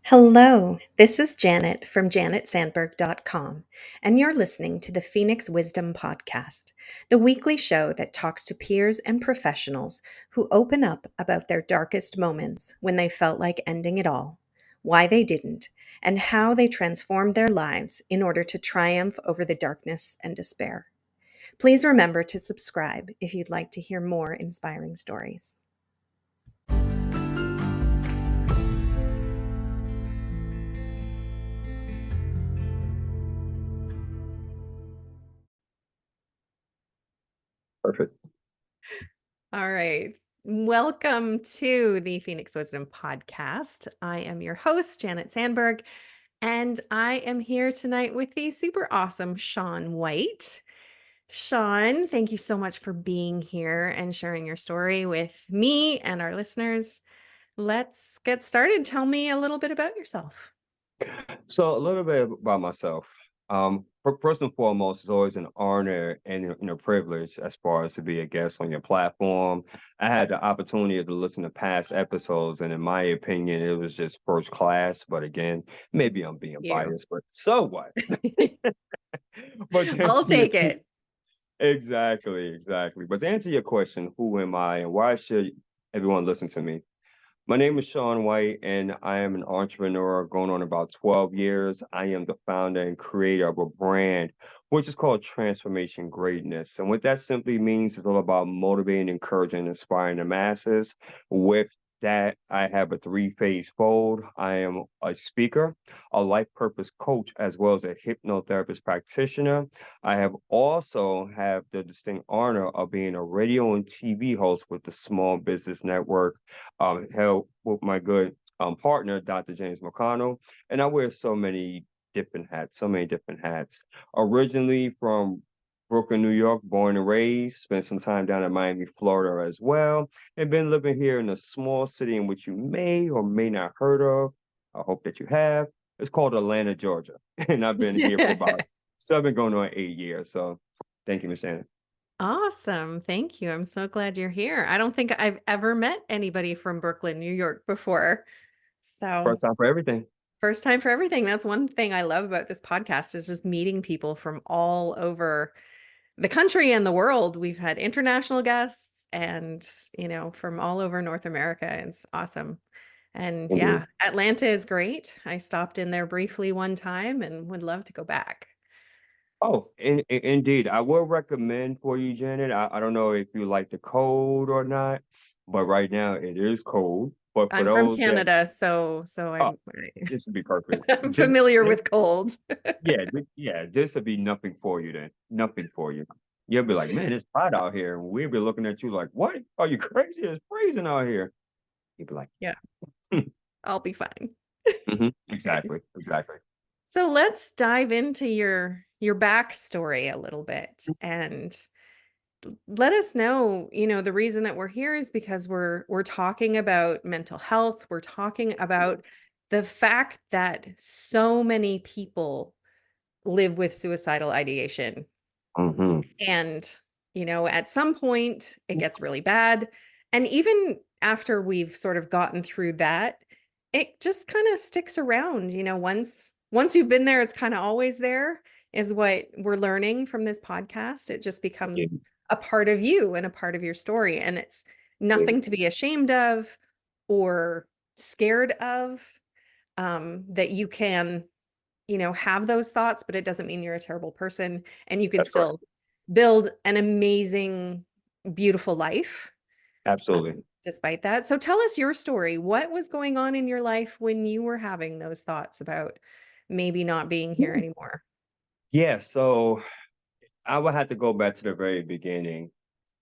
Hello, this is Janet from janetsandberg.com, and you're listening to the Phoenix Wisdom Podcast, the weekly show that talks to peers and professionals who open up about their darkest moments when they felt like ending it all, why they didn't, and how they transformed their lives in order to triumph over the darkness and despair. Please remember to subscribe if you'd like to hear more inspiring stories. Perfect. All right. Welcome to the Phoenix Wisdom Podcast. I am your host, Janet Sandberg, and I am here tonight with the super awesome Shawn White. Shawn, thank you so much for being here and sharing your story with me and our listeners. Let's get started. Tell me a little bit about yourself. So a little bit about myself. First and foremost, it's always an honor and a privilege as far as to be a guest on your platform. I had the opportunity to listen to past episodes, and in my opinion, it was just first class. But again, maybe I'm being You. biased, but so what? But to I'll answer your- take it. exactly. But to answer your question, who am I and why should everyone listen to me? My name is Shawn White, and I am an entrepreneur going on about 12 years. I am the founder and creator of a brand, which is called Transformation Greatness. And what that simply means is all about motivating, encouraging, and inspiring the masses. With that, I have a three-phase fold. I am a speaker, a life purpose coach, as well as a hypnotherapist practitioner. I have also have the distinct honor of being a radio and TV host with the Small Business Network, held with my good partner, Dr. James McConnell, and I wear so many different hats. Originally from Brooklyn, New York, born and raised, spent some time down in Miami, Florida as well, and been living here in a small city in which you may or may not heard of. I hope that you have. It's called Atlanta, Georgia, and I've been here for about 7 going on 8 years. So thank you, Miss Shannon. Awesome. Thank you. I'm so glad you're here. I don't think I've ever met anybody from Brooklyn, New York before. So, First time for everything. first time for everything. That's one thing I love about this podcast is just meeting people from all over the country and the world. We've had international guests and, from all over North America. It's awesome. And Indeed. yeah, Atlanta is great. I stopped in there briefly one time and would love to go back. Oh, indeed. I will recommend for you, Janet. I don't know if you like the cold or not, but right now it is cold. But for I'm from those that, Canada, so oh, this would be perfect. I'm familiar with colds. Yeah, this would be nothing for you then. Nothing for you. You'll be like, man, it's hot out here. And we'll be looking at you like, what? Are you crazy? It's freezing out here. You'd be like, Yeah, I'll be fine. exactly. So let's dive into your backstory a little bit and let us know, the reason that we're here is because we're talking about mental health. We're talking about the fact that so many people live with suicidal ideation. Hmm. And, at some point it gets really bad. And even after we've sort of gotten through that, it just kind of sticks around, once you've been there, it's kind of always there, is what we're learning from this podcast. It just becomes a part of you and a part of your story. And it's nothing to be ashamed of or scared of. That you can, have those thoughts, but it doesn't mean you're a terrible person and you can That's correct. still build an amazing, beautiful life, Absolutely. despite that. So tell us your story. What was going on in your life when you were having those thoughts about maybe not being here anymore? Yeah, so I would have to go back to the very beginning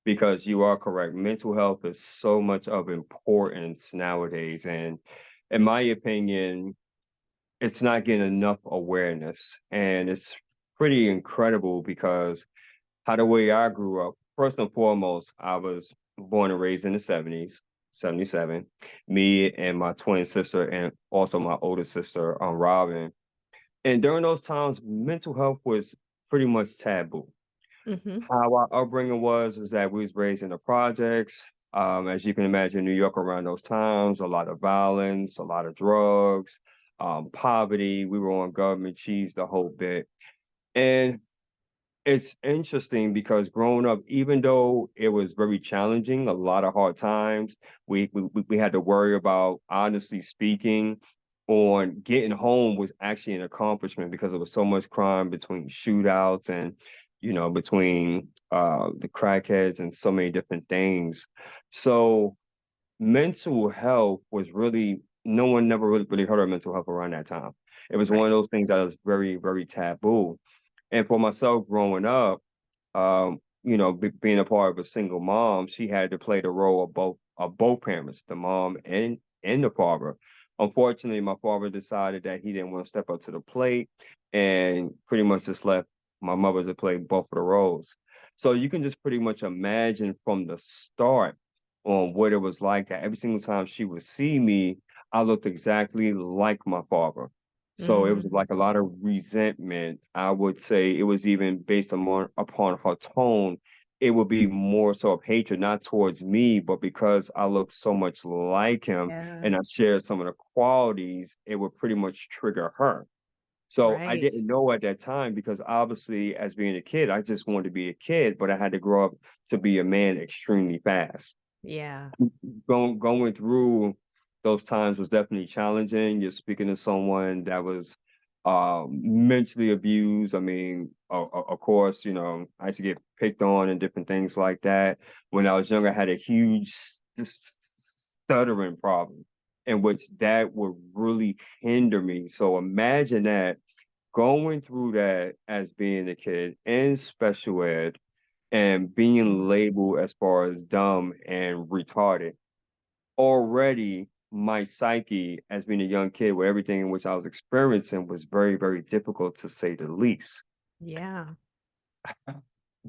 because you are correct. Mental health is so much of importance nowadays. And in my opinion, it's not getting enough awareness. And it's pretty incredible because how the way I grew up, first and foremost, I was born and raised in the 70s, 77. Me and my twin sister and also my older sister, Robin. And during those times, mental health was pretty much taboo. Hmm. How our upbringing was that we was raised in the projects. As you can imagine, New York around those times, a lot of violence, a lot of drugs, poverty. We were on government cheese, the whole bit. And it's interesting because growing up, even though it was very challenging, a lot of hard times, we had to worry about, honestly speaking, on getting home was actually an accomplishment because there was so much crime between shootouts and, between the crackheads and so many different things. So mental health was really, no one never really heard of mental health around that time. It was one Right. of those things that was very, very taboo. And for myself growing up, being a part of a single mom, she had to play the role of both parents, the mom and the father. Unfortunately, my father decided that he didn't want to step up to the plate and pretty much just left my mother to play both of the roles. So you can just pretty much imagine from the start on what it was like that every single time she would see me, I looked exactly like my father. So it was Mm, like a lot of resentment. I would say it was even based upon her tone. It would be more so of hatred, not towards me, but because I look so much like him yeah. and I share some of the qualities, it would pretty much trigger her. So I Right. didn't know at that time because obviously, as being a kid, I just wanted to be a kid, but I had to grow up to be a man extremely fast. Yeah. Going through those times was definitely challenging. You're speaking to someone that was mentally abused. I mean, of course, I used to get picked on and different things like that. When I was younger, I had a huge stuttering problem, in which that would really hinder me. So imagine that going through that as being a kid in special ed and being Mm, labeled as far as dumb and retarded. Already, my psyche as being a young kid, where everything in which I was experiencing was very, very difficult to say the least. yeah.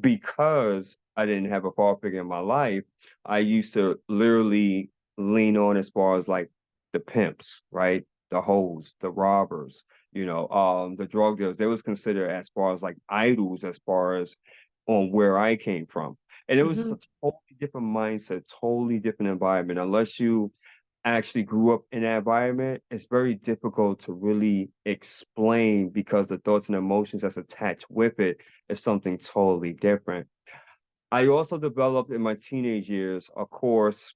Because I didn't have a father figure in my life, I used to literally lean on as far as like the pimps, right? The hoes, the robbers, the drug dealers. They was considered as far as like idols as far as on where I came from. And it was just Hmm. a totally different mindset, totally different environment. Unless you actually grew up in that environment, it's very difficult to really explain because the thoughts and emotions that's attached with it is something totally different. I also developed in my teenage years, of course,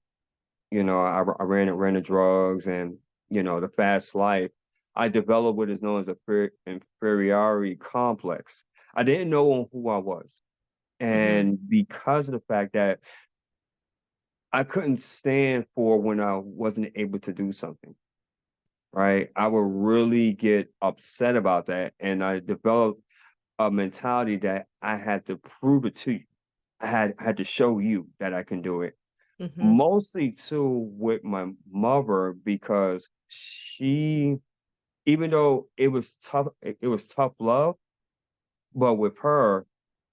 I ran the drugs and, the fast life. I developed what is known as a inferiority complex. I didn't know who I was. Hmm. And because of the fact that I couldn't stand for when I wasn't able to do something, right? I would really get upset about that. And I developed a mentality that I had to prove it to you. I had to show you that I can do it. Hmm. Mostly too with my mother because she, even though it was tough love, but with her,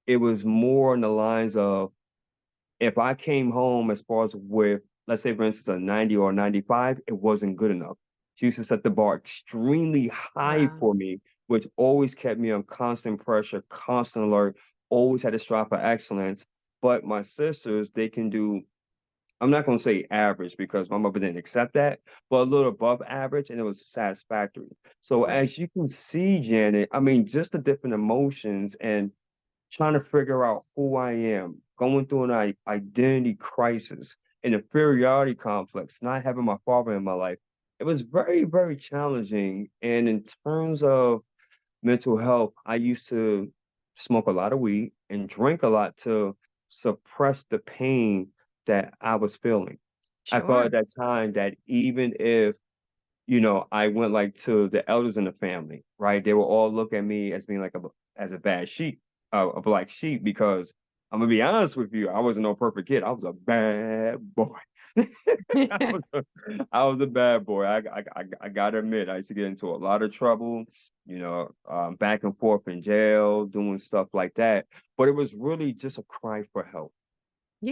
it was more on the lines of if I came home as far as with, let's say, for instance, a 90 or 95, it wasn't good enough. She used to set the bar extremely high Wow. for me, which always kept me on constant pressure, constant alert, always had to strive for excellence. But my sisters, they can do, I'm not going to say average because my mother didn't accept that, but a little above average, and it was satisfactory. So Right. as you can see, Janet, I mean, just the different emotions and trying to figure out who I am, going through an identity crisis, an inferiority complex, not having my father in my life. It was very, very challenging. And in terms of mental health, I used to smoke a lot of weed and drink a lot to suppress the pain that I was feeling. I felt Sure. at that time that even if I went like to the elders in the family, right? They will all look at me as being like as a bad sheep, a black sheep, because I'm gonna be honest with you, I wasn't no perfect kid. I was a bad boy. I was a bad boy. I gotta admit, I used to get into a lot of trouble, back and forth in jail, doing stuff like that. But it was really just a cry for help.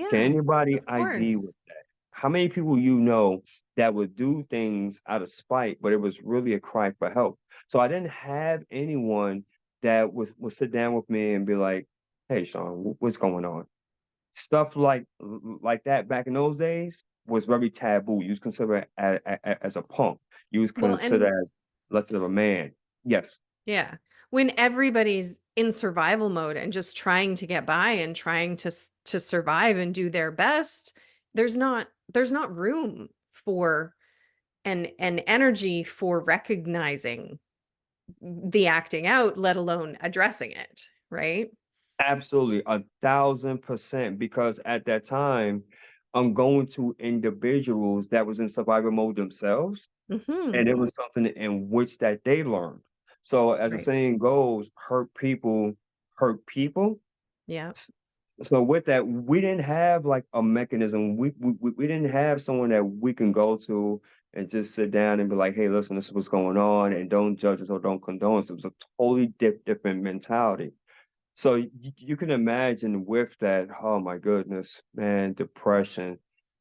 Can Yeah, anybody of ID course. with that? How many people you know that would do things out of spite, but it was really a cry for help? So I didn't have anyone that would sit down with me and be like, "Hey, Shawn, what's going on?" Stuff like that back in those days was very taboo. You was considered as a punk. You was Well, considered as less of a man. Yes, Yeah. When everybody's in survival mode and just trying to get by and trying to survive and do their best, there's not room for an energy for recognizing the acting out, let alone addressing it, right? absolutely, 1,000%. Because at that time, I'm going to individuals that was in survival mode themselves, Mhm. and it was something in which that they learned. So as the Right. saying goes, hurt people. Yeah. S- So with that, we didn't have like a mechanism. We didn't have someone that we can go to and just sit down and be like, "Hey, listen, this is what's going on, and don't judge us or don't condone us." It was a totally different mentality. So you can imagine with that, oh my goodness, man, depression,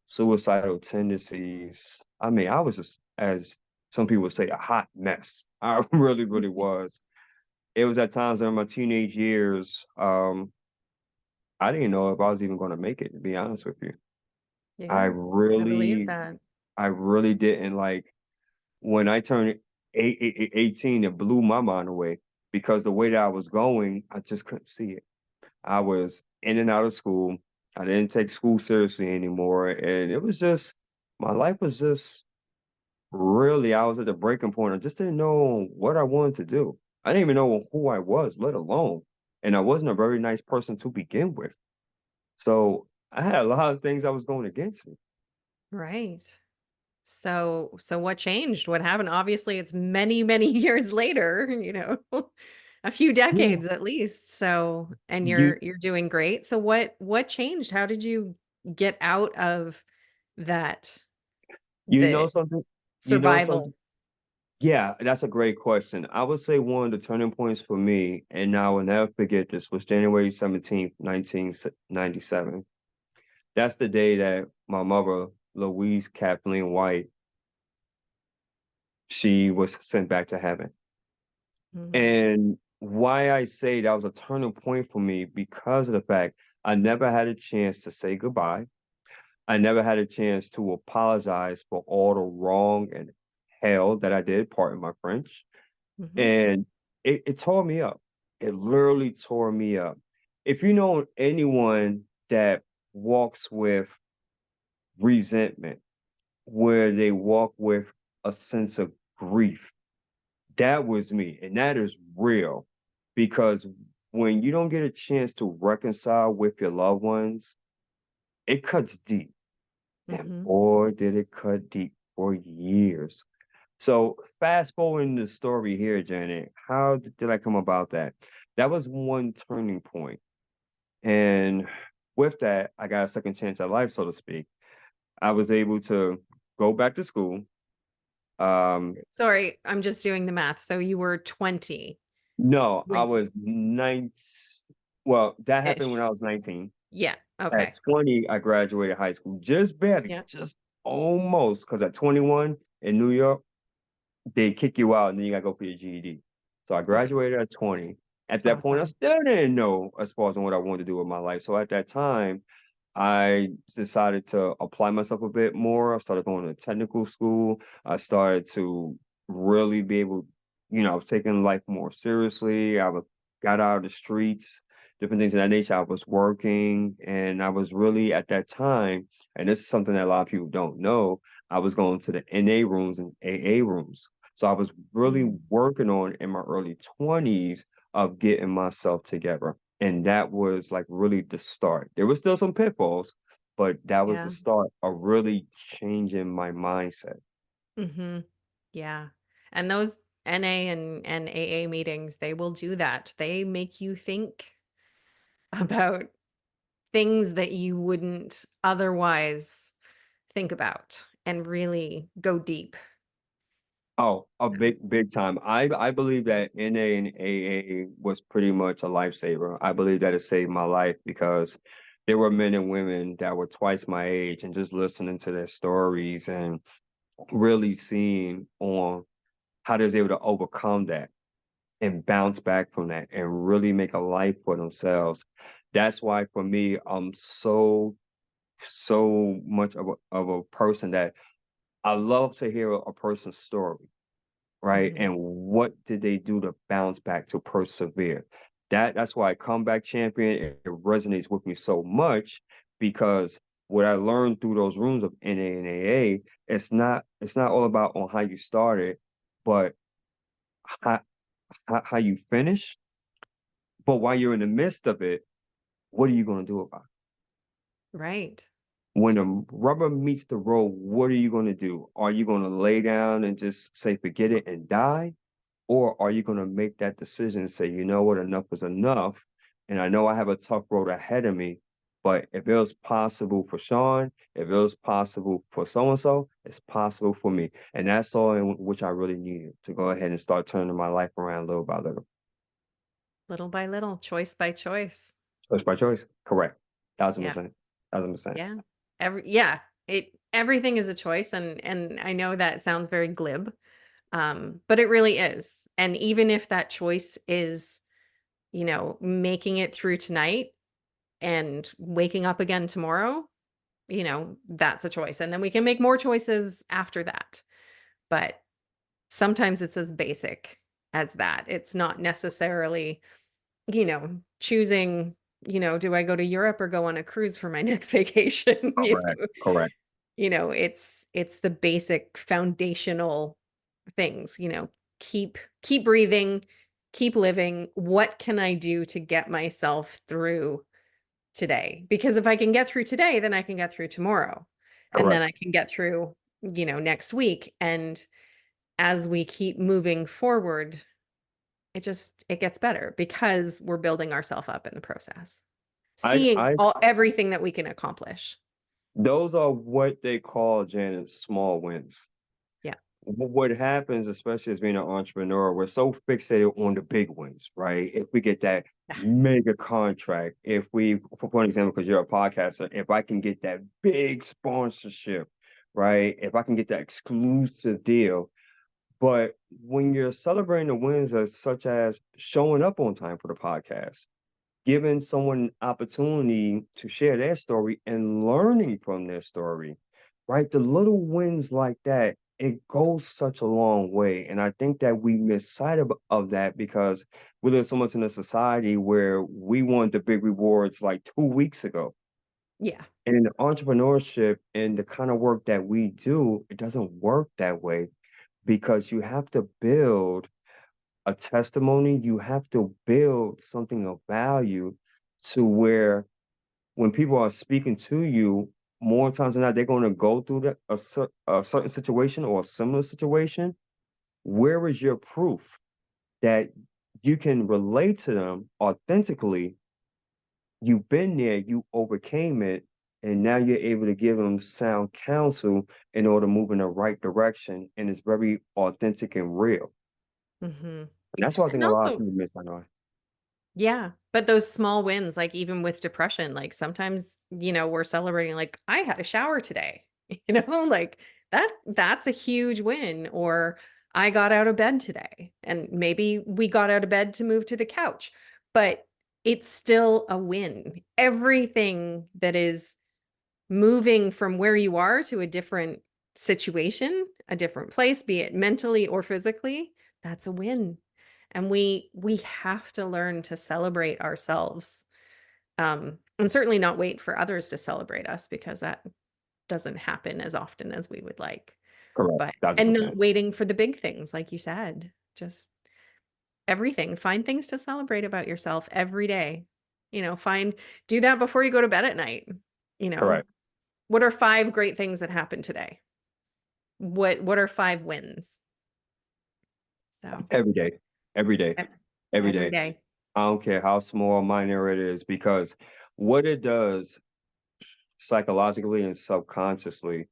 suicidal tendencies. I mean, I was just, as some people would say, a hot mess. I really was. It was at times during my teenage years, I didn't know if I was even going to make it, to be honest with you. I Yeah. I believe really, that. I really didn't like when I turned 18, it blew my mind away because the way that I was going, I just couldn't see it. I was in and out of school. I didn't take school seriously anymore. And it was just, my life was just really, I was at the breaking point. I just didn't know what I wanted to do. I didn't even know who I was, let alone. And I wasn't a very nice person to begin with. So I had a lot of things that was going against me. Right. So what changed? What happened? Obviously, it's many, many years later, a few Yeah. decades at least. So, and You you're doing great. So what changed? How did you get out of that you know the something? You know survival? something? Yeah, that's a great question. I would say one of the turning points for me, and I will never forget this, was January 17th, 1997. That's the day that my mother, Louise Kathleen White, she was sent back to heaven. Mhm. And why I say that was a turning point for me because of the fact I never had a chance to say goodbye. I never had a chance to apologize for all the wrong and hell that I did, pardon my French. Mhm. And it tore me up. It literally tore me up. If you know anyone that walks with resentment, where they walk with a sense of grief, that was me. And that is real because when you don't get a chance to reconcile with your loved ones, it cuts deep. And Mhm. boy, did it cut deep for years. So fast forwarding the story here, Janet, how did I come about that? That was one turning point. And with that, I got a second chance at life, so to speak. I was able to go back to school. Um, Sorry, I'm just doing the math. So you were 20 no, I when was 19. Well, that happened when ish. I was 19. Yeah. At Okay. 20, I graduated high school, just barely, Yeah. just almost, because at 21 in New York, they kick you out and then you gotta go for your GED. So I Okay. graduated at 20. At that point, I Awesome. still didn't know as far as on what I wanted to do with my life. So at that time, I decided to apply myself a bit more. I started going to technical school. I started to really be able, I was taking life more seriously. Got out of the streets, different things of that nature. I was working, and I was really at that time, and this is something that a lot of people don't know. I was going to the NA rooms and AA rooms. So I was really Mm. working on in my early 20s of getting myself together. And that was like really the start. There was still some pitfalls, but that was the Yeah. start of really changing my mindset. Mhm. Yeah. And those NA and AA meetings, they will do that. They make you think about things that you wouldn't otherwise think about and really go deep. Oh, a So, big time. I believe that NA and AA was pretty much a lifesaver. I believe that it saved my life because there were men and women that were twice my age, and just listening to their stories and really seeing on how they was able to overcome that and bounce back from that and really make a life for themselves. That's why for me, I'm so much of a person that I love to hear a person's story. right? Mhm. And what did they do to bounce back, to persevere? That's why comeback champion, it resonates with me so much because what I learned through those rooms of NA and AA, it's not all about on how you started, but how how you finish. But while you're in the midst of it, what are you going to do about it? Right. When the rubber meets the road, what are you going to do? Are you going to lay down and just say forget it and die? Or are you going to make that decision and say, you know what, enough is enough? And I know I have a tough road ahead of me, but if it was possible for Shawn, if it was possible for so and so, it's possible for me. And that's all in which I really needed to go ahead and start turning my life around little by little. Little by little, choice by choice. Choice by choice. Correct. Thousand Yeah. percent. 1000%. Yeah. Everything is a choice, and I know that sounds very glib, but it really is. And even if that choice is, making it through tonight and waking up again tomorrow, that's a choice. And then we can make more choices after that. But sometimes it's as basic as that. It's not necessarily, choosing, do I go to Europe or go on a cruise for my next vacation? Correct. Correct. It's the basic foundational things, keep breathing, keep living. What can I do to get myself through today? Because if I can get through today, then I can get through tomorrow. And then Correct. I can get through, next week. And as we keep moving forward, it gets better because we're building ourselves up in the process. Seeing I everything that we can accomplish. those are what they call, Janet, small wins. Yeah. What happens, especially as being an entrepreneur, we're so fixated on the big wins, right? If we get that Yeah. mega contract, if we, for an example, because you're a podcaster, if I can get that big sponsorship, right? If I can get that exclusive deal. But when you're celebrating the wins as such as showing up on time for the podcast, giving someone an opportunity to share their story and learning from their story, right? The little wins like that, it goes such a long way. And I think that we miss sight of that because we live so much in a society where we want the big rewards like 2 weeks ago. Yeah. And in entrepreneurship and the kind of work that we do, it doesn't work that way because you have to build a testimony, you have to build something of value to where when people are speaking to you, more times than not, they're going to go through a certain situation or a similar situation. Where is your proof that you can relate to them authentically? You've been there, you overcame it, and now you're able to give them sound counsel in order to move in the right direction. And it's very authentic and real. Hmm. And that's what I And think a lot of also, people miss. I know. yeah, but those small wins, like even with depression, like sometimes, we're celebrating like I had a shower today, like that's a huge win. Or I got out of bed today. And maybe we got out of bed to move to the couch, but it's still a win. Everything that is moving from where you are to a different situation, a different place, be it mentally or physically, that's a win. And we have to learn to celebrate ourselves. And certainly not wait for others to celebrate us because that doesn't happen as often as we would like. Correct. But Thousand and not percent. waiting for the big things, like you said. Just everything. Find things to celebrate about yourself every day. Do that before you go to bed at night. You know, Correct. what are 5 great things that happened today? What are 5 wins? So, Every day. Every day. e Every every day. day. I don't care how small or minor it is, because what it does psychologically and subconsciously,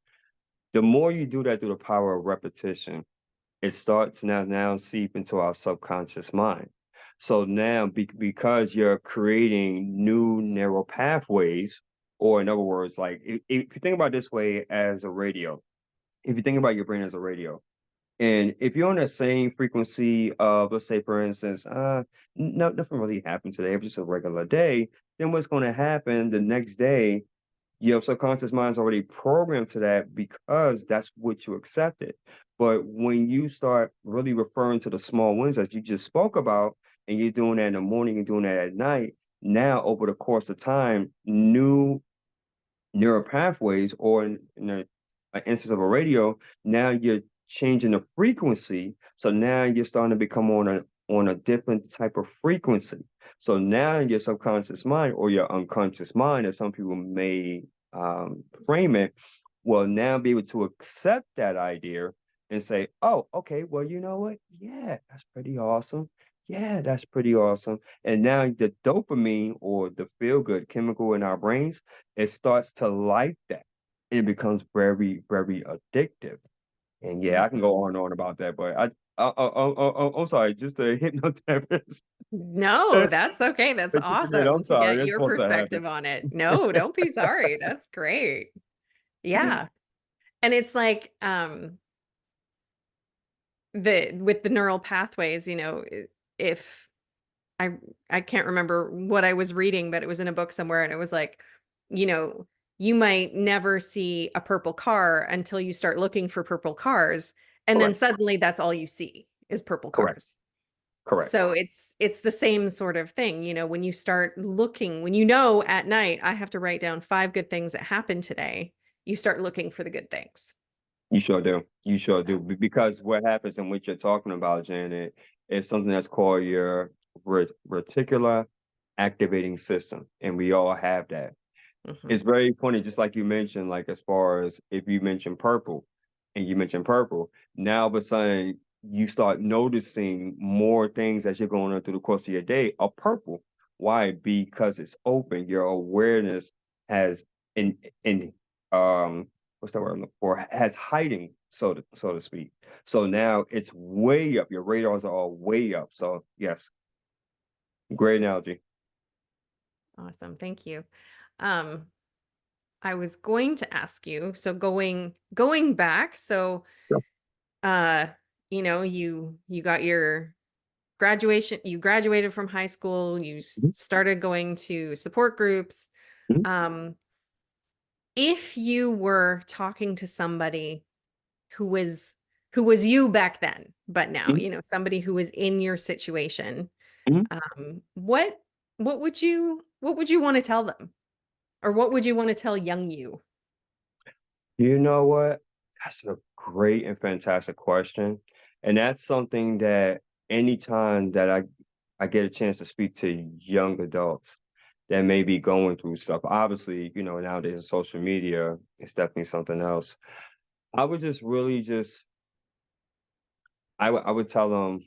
the more you do that through the power of repetition, it starts now seep into our subconscious mind. So now, because you're creating new neural pathways, or in other words, like if you think about it this way as a radio, if you think about your brain as a radio, and if you're on that same frequency of, let's say, for instance, no, nothing really happened today, it was just a regular day, then what's going to happen the next day? Your subconscious mind's already programmed to that because that's what you accepted. But when you start really referring to the small wins as you just spoke about, and you're doing that in the morning, you're doing that at night, now over the course of time, new neural pathways, or in an instance of a radio, now you're changing the frequency. So now you're starting to become on a different type of frequency. So now your subconscious mind, or your unconscious mind, as some people may frame it, will now be able to accept that idea and say, oh, okay, well, you know what? Yeah, that's pretty awesome. Yeah, that's pretty awesome. And now the dopamine, or the feel good chemical in our brains, it starts to like that. And it becomes very, very addictive. And yeah, I can go on Mhm. and on about that, but I'm sorry, just a hypnotherapist. No, that's okay. That's I'm awesome to sorry, get it's your supposed to happen. perspective on it. No, don't be sorry. That's great. Yeah. And it's like the with the neural pathways, if I I can't remember what I was reading, but it was in a book somewhere and it was like, you know, you might never see a purple car until you start looking for purple cars, and then Correct, suddenly that's all you see is purple correct, cars. correct. So it's the same sort of thing, when you start looking, when at night I have to write down 5 good things that happened today, you start looking for the good things. You sure do. You sure do. So, Because what happens, and what you're talking about, Janet, is something that's called your reticular activating system. And we all have that. mhm. It's very funny, just like you mentioned, like as far as if you mention purple and you mention purple, now all of a sudden you start noticing more things as you're going on through the course of your day are purple. Why? Because it's open. Your awareness has in what's that word I'm looking for? Has hiding, so to speak. So now it's way up. Your radars are all way up. So yes, great analogy. Awesome. Thank you. Um, I was going to ask you, so going back, so So, uh, you got your graduation, you graduated from high school, you mhm, started going to support groups. mhm, Um, if you were talking to somebody who was who was you back then, but now, mhm, somebody who was in your situation, mhm. what what would you want to tell them? Or what would you want to tell young you? You know what? That's a great and fantastic question. And that's something that anytime that I get a chance to speak to young adults that may be going through stuff, obviously, nowadays with social media, it's definitely something else. I would just really just, I would tell them,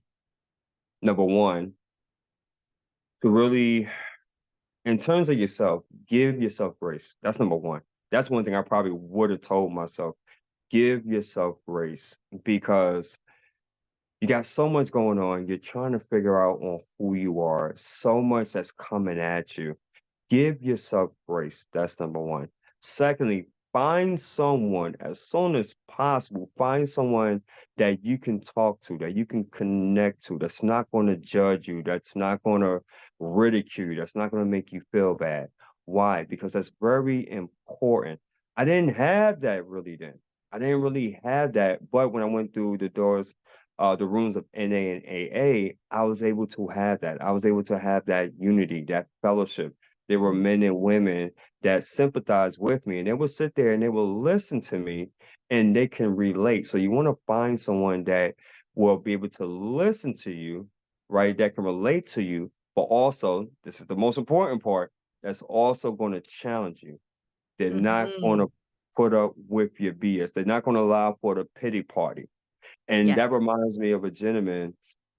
number one, to really, in terms of yourself, give yourself grace. That's number one. That's one thing I probably would have told myself. Give yourself grace, because you got so much going on. You're trying to figure out on who you are. So much that's coming at you. Give yourself grace. That's number one. Secondly, find someone as soon as possible. Find someone that you can talk to, that you can connect to, that's not going to judge you, that's not going to ridicule you, that's not going to make you feel bad. Why? Because that's very important. I didn't have that really then. I didn't really have that. But when I went through the rooms of NA and AA, I was able to have that. I was able to have that unity, that fellowship. There were Mhm. men and women that sympathized with me, and they would sit there and they will listen to me, and they can relate. So you want to find someone that will be able to listen to you, right? That can relate to you, but also, this is the most important part, that's also going to challenge you. They're not going to Mhm. put up with your BS. They're not going to allow for the pity party. And that Yes. reminds me of a gentleman,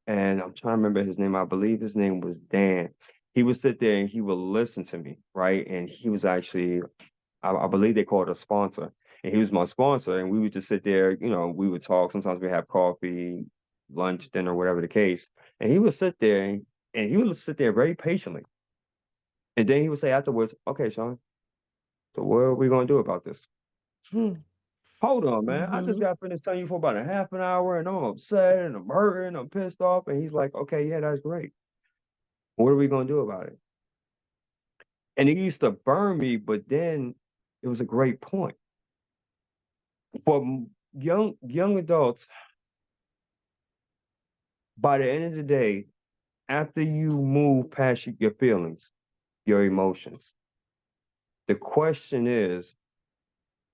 and I'm trying to remember his name. I believe his name was Dan. He would sit there and he would listen to me, right? And he was actually, I believe they called it a sponsor. And he was my sponsor. And we would just sit there, we would talk. Sometimes we have coffee, lunch, dinner, whatever the case. And he would sit there and he would sit there very patiently. And then he would say afterwards, okay, Shawn, so what are we going to do about this? Hmm. Hold on, man. I just Mhm. got finished telling you for about a half an hour and I'm upset and I'm hurting, I'm pissed off. And he's like, okay, yeah, that's great. What are we gonna do about it? And it used to burn me, but then it was a great point. For young adults, by the end of the day, after you move past your feelings, your emotions, the question is,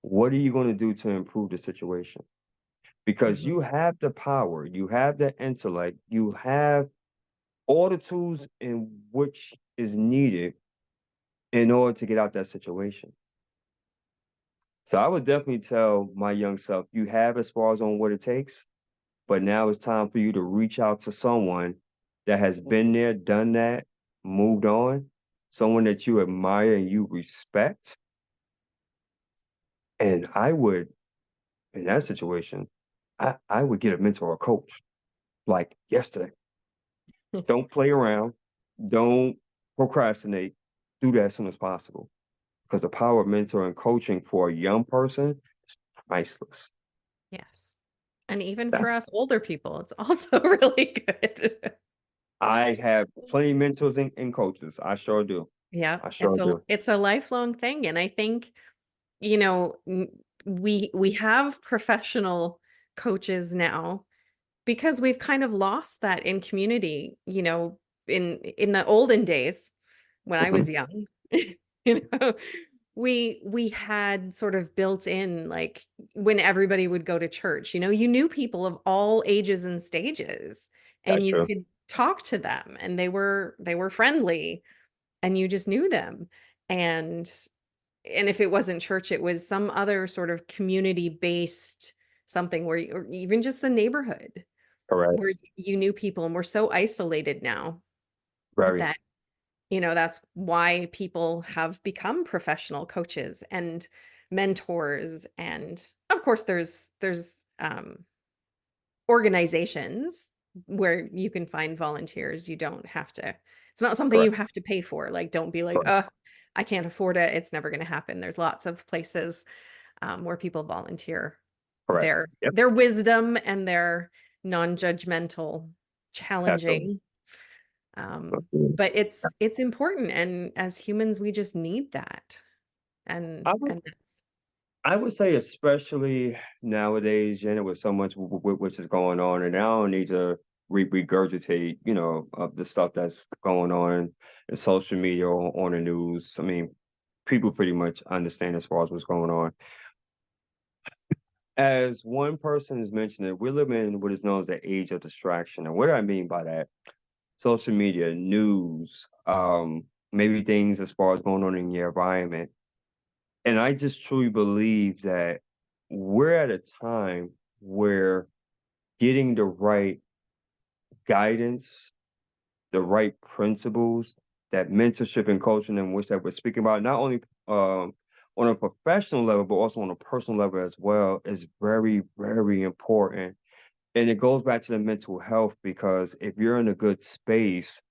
what are you going to do to improve the situation? Because Mhm. you have the power, you have the intellect, you have all the tools in which is needed in order to get out that situation. So I would definitely tell my young self, you have as far as on what it takes, but now it's time for you to reach out to someone that has been there, done that, moved on, someone that you admire and you respect. And I would, in that situation, I would get a mentor or coach like yesterday. Don't play around. Don't procrastinate. Do that as soon as possible because the power of mentor and coaching for a young person is priceless. Yes. And even for That's us older people, it's also really good. I have plenty of mentors and coaches. I sure do. Yeah, I sure do. it's a lifelong thing, and I think, you know, we have professional coaches now because we've kind of lost that in community, in the olden days when I Mhm. was young, you know, we had sort of built in like when everybody would go to church, you knew people of all ages and stages and That's you true. could talk to them and they were friendly and you just knew them. And if it wasn't church, it was some other sort of community based something where or even just the neighborhood Correct. where you knew people, and we're so isolated now Very that that's why people have become professional coaches and mentors. And of course there's organizations where you can find volunteers. You don't have to, it's not something you correct. have to pay for. Like, don't be like, Correct. I can't afford it, it's never going to happen. There's lots of places where people volunteer Correct. their Yep. their wisdom and their non-judgmental, Absolutely. challenging. Absolutely. But it's important, and as humans, we just need that. I And would and that's I would say especially nowadays, Jenna, with so much which is going on, and I don't need to regurgitate, of the stuff that's going on in social media or on the news. I mean, people pretty much understand as far as what's going on. As one person has mentioned it, we're living in what is known as the age of distraction. And what do I mean by that? Social media, news, maybe things as far as going on in your environment. And I just truly believe that we're at a time where getting the right guidance, the right principles, that mentorship and coaching in which that we're speaking about, not only on a professional level, but also on a personal level as well, is very, very important. And it goes back to the mental health because if you're in a good space,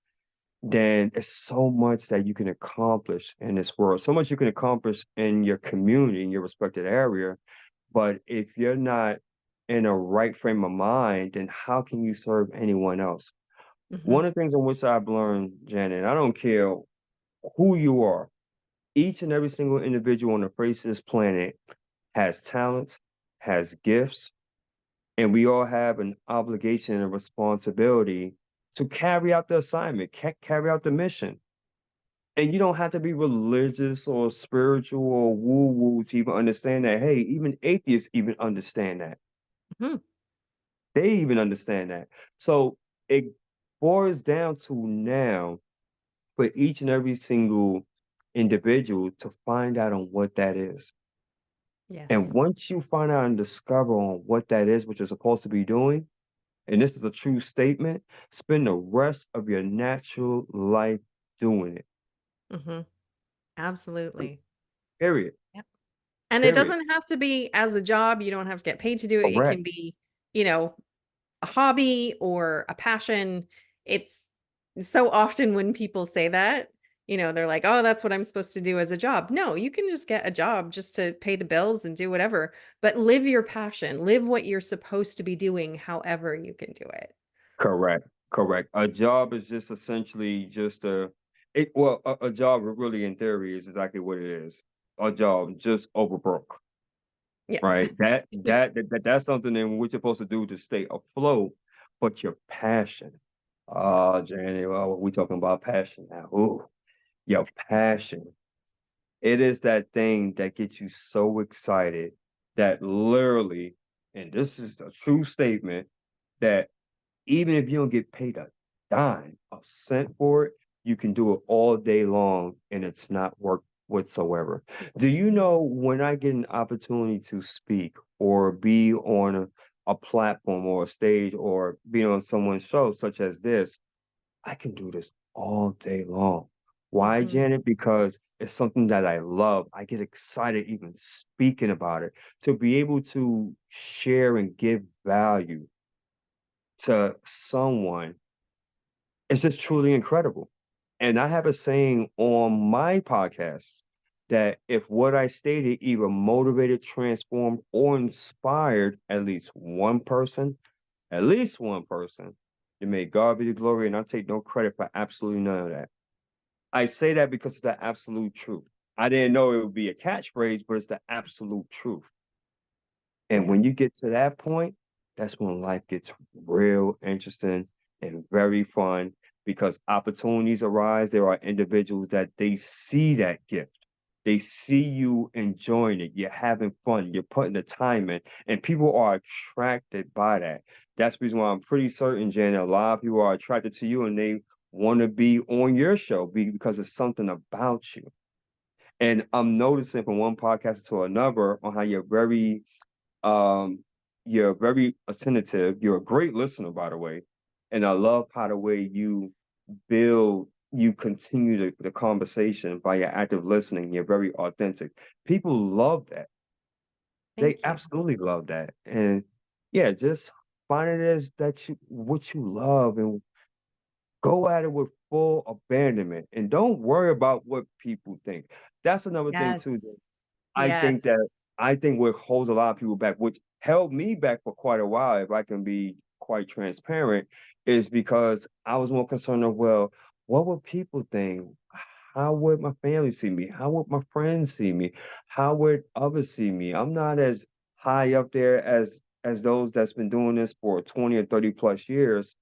then it's so much that you can accomplish in this world, so much you can accomplish in your community, in your respected area. But if you're not in a right frame of mind, then how can you serve anyone else? Mhm. One of the things in which I've learned, Janet, I don't care who you are, each and every single individual on the face of this planet has talents, has gifts, and we all have an obligation and a responsibility to carry out the assignment, carry out the mission. And you don't have to be religious or spiritual or woo-woo to even understand that. Hey, even atheists even understand that. Mhm. They even understand that. So it boils down to now for each and every single individual to find out on what that is. And Yes. once you find out and discover on what that is, what you're supposed to be doing, and this is a true statement, spend the rest of your natural life doing it. Mhm. Absolutely. Period. Yep. And it Period. doesn't have to be as a job. You don't have to get paid to do it. It Correct. can be, you know, a hobby or a passion. It's so often when people say that, they're like, oh, that's what I'm supposed to do as a job. No, you can just get a job just to pay the bills and do whatever, but live your passion, live what you're supposed to be doing, however you can do it. Correct, correct. A job is just essentially just a job really in theory is exactly what it is. A job just over broke. Yeah. right? That's something that we're supposed to do to stay afloat, but your passion. Oh, Jenny, well, we talking about passion now. Ooh, your passion. It is that thing that gets you so excited that literally, and this is a true statement, that even if you don't get paid a dime, a cent for it, you can do it all day long and it's not work whatsoever. Do you know when I get an opportunity to speak or be on a platform or a stage or be on someone's show such as this, I can do this all day long. Why, Mhm. Janet? Because it's something that I love. I get excited even speaking about it. To be able to share and give value to someone is just truly incredible. And I have a saying on my podcast that if what I stated either motivated, transformed, or inspired at least one person, then may God be the glory, and I take no credit for absolutely none of that. I say that because it's the absolute truth. I didn't know it would be a catchphrase, but it's the absolute truth. And Yeah. when you get to that point, that's when life gets real interesting and very fun because opportunities arise. There are individuals that they see that gift. They see you enjoying it. You're having fun. You're putting the time in, and people are attracted by that. That's the reason why I'm pretty certain, Jen, a lot of people are attracted to you and they want to be on your show because it's something about you. And I'm noticing from one podcast to another on how um, you're very attentive. You're a great listener, by the way. And I love how the way you continue the conversation by your active listening. You're very authentic. People love that. They Thank you. absolutely love that. And yeah, just find it as what you love and go at it with full abandonment and don't worry about what people think. That's another thing too. Yes. I think Yes. that I think what holds a lot of people back, which held me back for quite a while, if I can be quite transparent, is because I was more concerned of, well, what would people think? How would my family see me? How would my friends see me? How would others see me? I'm not as high up there as those that's been doing this for 20 or 30 plus years.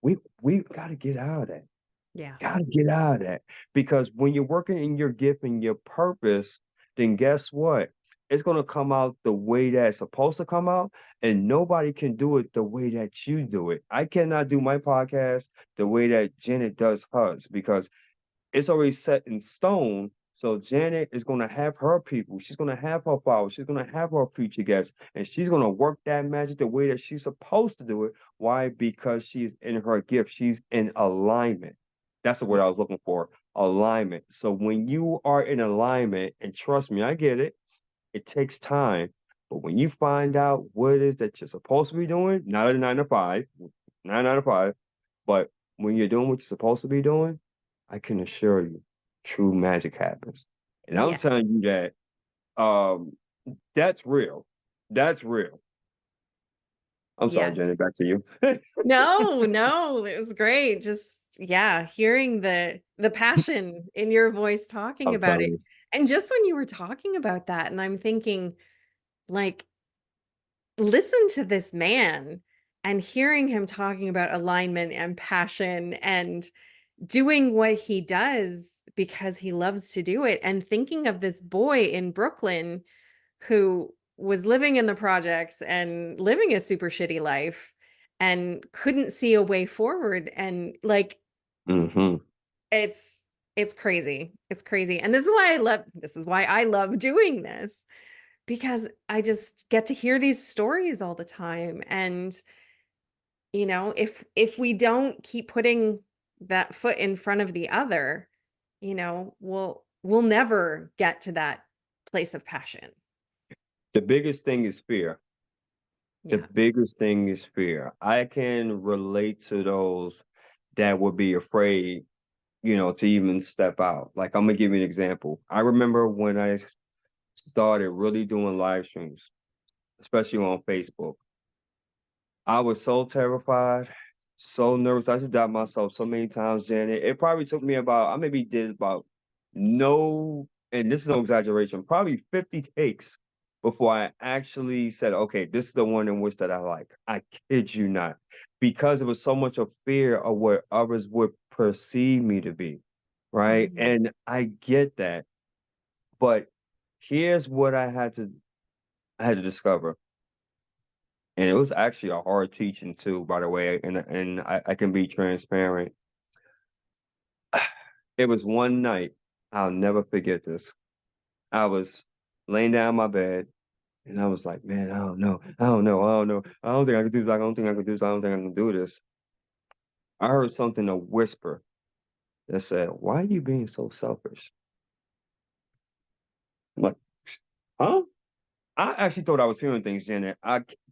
We've got to get out of that. Yeah. Gotta get out of that. Because when you're working in your gift and your purpose, then guess what? It's gonna come out the way that it's supposed to come out, and nobody can do it the way that you do it. I cannot do my podcast the way that Janet does hers because it's already set in stone. So Janet is going to have her people. She's going to have her followers. She's going to have her future guests, and she's going to work that magic the way that she's supposed to do it. Why? Because she's in her gift. She's in alignment. That's the word Yeah. I was looking for. Alignment. So when you are in alignment, and trust me, I get it. It takes time. But when you find out what it is that you're supposed to be doing, not a 9 to 5, not 9 to 5, but when you're doing what you're supposed to be doing, I can assure you, true magic happens. And I'm Yeah. telling you that that's real. That's real. I'm sorry, Jenny, Yes. back to you. No, no, it was great. Just yeah, hearing the passion in your voice talking I'm about telling it. you. And just when you were talking about that, and I'm thinking, like, listen to this man and hearing him talking about alignment and passion and doing what he does because he loves to do it, and thinking of this boy in Brooklyn who was living in the projects and living a super shitty life and couldn't see a way forward, and like Hmm. it's it's crazy. It's crazy. And this is why I love doing this, because I just get to hear these stories all the time. And if we don't keep putting that foot in front of the other, we'll never get to that place of passion. The biggest thing is fear. The Yeah. biggest thing is fear. I can relate to those that would be afraid, to even step out. Like, I'm gonna give you an example. I remember when I started really doing live streams, especially on Facebook. I was so terrified, so nervous. I just doubted myself so many times, Janet. It probably took me I maybe did about no, and this is no exaggeration, probably 50 takes before I actually said, okay, this is the one in which that I like. I kid you not. Because it was so much of fear of what others would perceive me to be. Right. Mhm. And I get that. But here's what I had to discover. And it was actually a hard teaching too, by the way, and I can be transparent. It was one night, I'll never forget this. I was laying down in my bed and I was like, man, I don't know. I don't know. I don't know. I don't think I can do this. I don't think I can do this. I don't think I can do this. I heard something, a whisper that said, why are you being so selfish? I'm like, huh? I actually thought I was hearing things, Janet.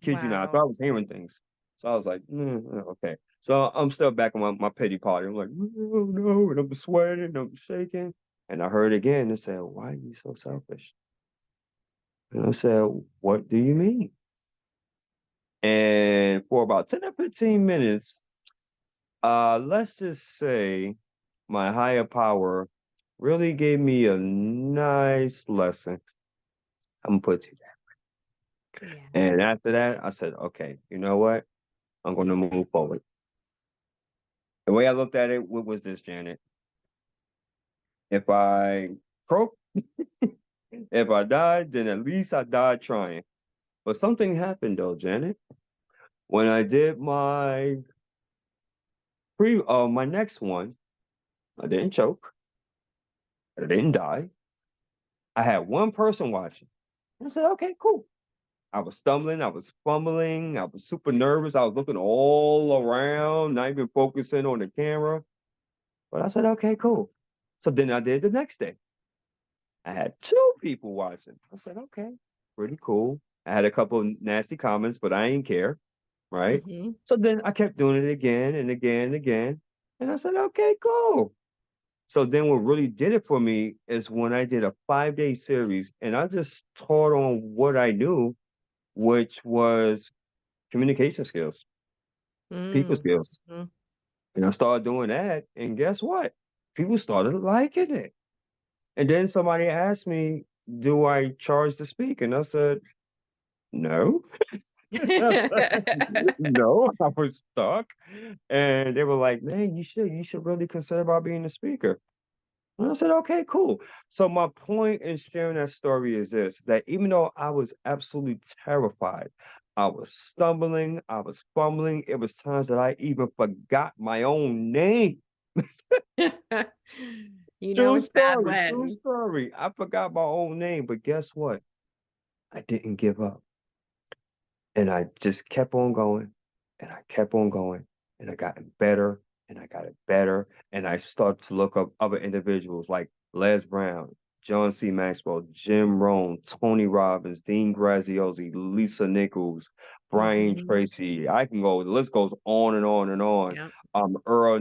Kid you not. I thought Wow. I was hearing things. So I was like, okay. So I'm still back on my pity party. I'm like, no, no, and I'm sweating, I'm shaking. And I heard again, it said, why are you so selfish? And I said, what do you mean? And for about 10 or 15 minutes, let's just say my higher power really gave me a nice lesson. I'm gonna put it to that. Yeah. And after that, I said, okay, you know what? I'm gonna move forward. The way I looked at it, what was this, Janet? If I croak, if I died, then at least I died trying. But something happened though, Janet. When I did my next one, I didn't choke, I didn't die. I had one person watching. I said, okay, cool. I was stumbling, I was fumbling, I was super nervous. I was looking all around, not even focusing on the camera. But I said, okay, cool. So then I did the next day. I had two people watching. I said, okay, pretty cool. I had a couple of nasty comments, but I ain't care, right? Mhm. So then I kept doing it again and again and again. And I said, okay, cool. So then what really did it for me is when I did a 5-day series and I just taught on what I knew, which was communication skills, people Mm. skills. Mhm. And I started doing that. And guess what? People started liking it. And then somebody asked me, do I charge to speak? And I said, no. No, I was stuck. And they were like, man, you should really consider about being a speaker. And I said, okay, cool. So my point in sharing that story is this, that even though I was absolutely terrified, I was stumbling, I was fumbling. It was times that I even forgot my own name. You know True it's bad story, true when. story. I forgot my own name, but guess what? I didn't give up. And I just kept on going and I kept on going and I got better and I got it better. And I started to look up other individuals like Les Brown, John C. Maxwell, Jim Rohn, Tony Robbins, Dean Graziosi, Lisa Nichols, Brian Mhm. Tracy. I can go, the list goes on and on and on. Yep. Earl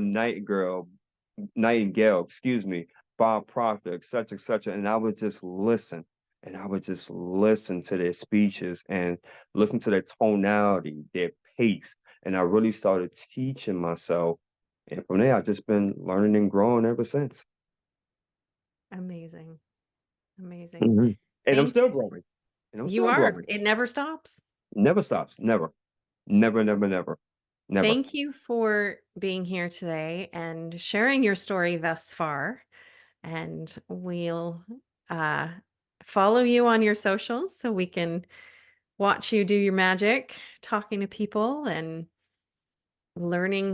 Nightingale, excuse me, Bob Proctor, et cetera, and I would just listen. And I would just listen to their speeches and listen to their tonality, their pace. And I really started teaching myself. And from there, I've just been learning and growing ever since. Amazing. Amazing. Mhm. And I'm Thank still you. growing. And I'm You still are. growing. It never stops. Never stops. Never. Never, Well, never, never. Never. thank you for being here today and sharing your story thus far. And we'll uh, follow you on your socials so we can watch you do your magic, talking to people and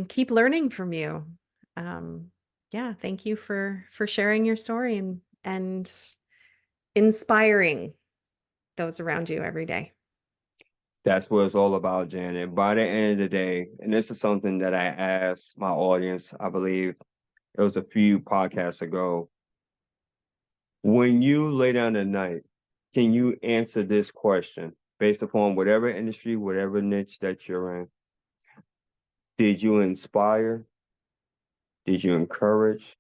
keep learning from you. Um, yeah, thank you for sharing your story and inspiring those around you every day. That's what it's all about, Janet. By the end of the day, and this is something that I asked my audience, I believe it was a few podcasts ago. When you lay down at night, can you answer this question based upon whatever industry, whatever niche that you're in? Did you inspire? Did you encourage?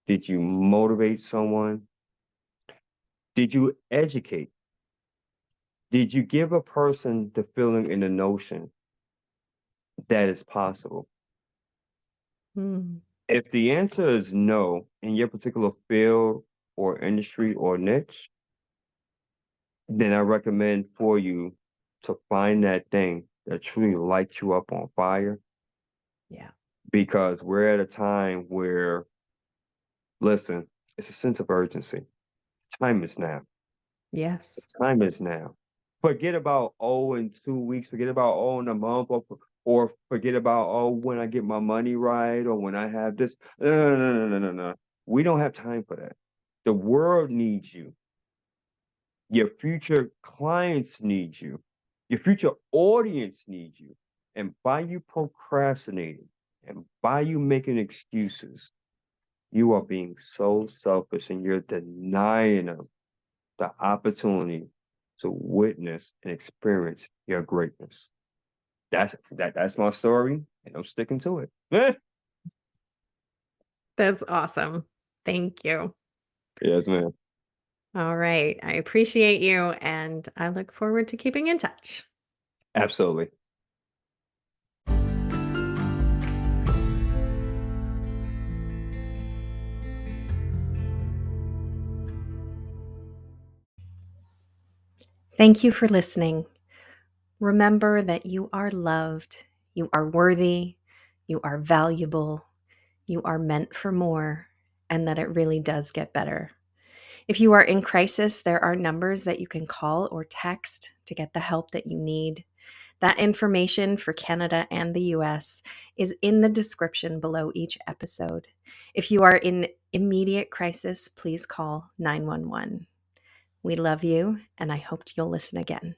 Did you motivate someone? Did you educate? Did you give a person the feeling and the notion that is possible? Mm. If the answer is no in your particular field or industry or niche, then I recommend for you to find that thing that truly lights you up on fire, Yeah. because we're at a time where, listen, it's a sense of urgency. Time is now. Yes. Time is now. Forget about, oh, in 2 weeks, forget about, oh, in a month, or forget about, oh, when I get my money right, or when I have this. No, no, no, no, no, no, no. We don't have time for that. The world needs you. Your future clients need you. Your future audience needs you. And by you procrastinating and by you making excuses, you are being so selfish and you're denying them the opportunity to witness and experience your greatness. That's my story, and I'm sticking to it. That's awesome. Thank you. Yes, man. All right. I appreciate you, and I look forward to keeping in touch. Absolutely. Thank you for listening. Remember that you are loved, you are worthy, you are valuable, you are meant for more, and that it really does get better. If you are in crisis, there are numbers that you can call or text to get the help that you need. That information for Canada and the US is in the description below each episode. If you are in immediate crisis, please call 911. We love you, and I hope you'll listen again.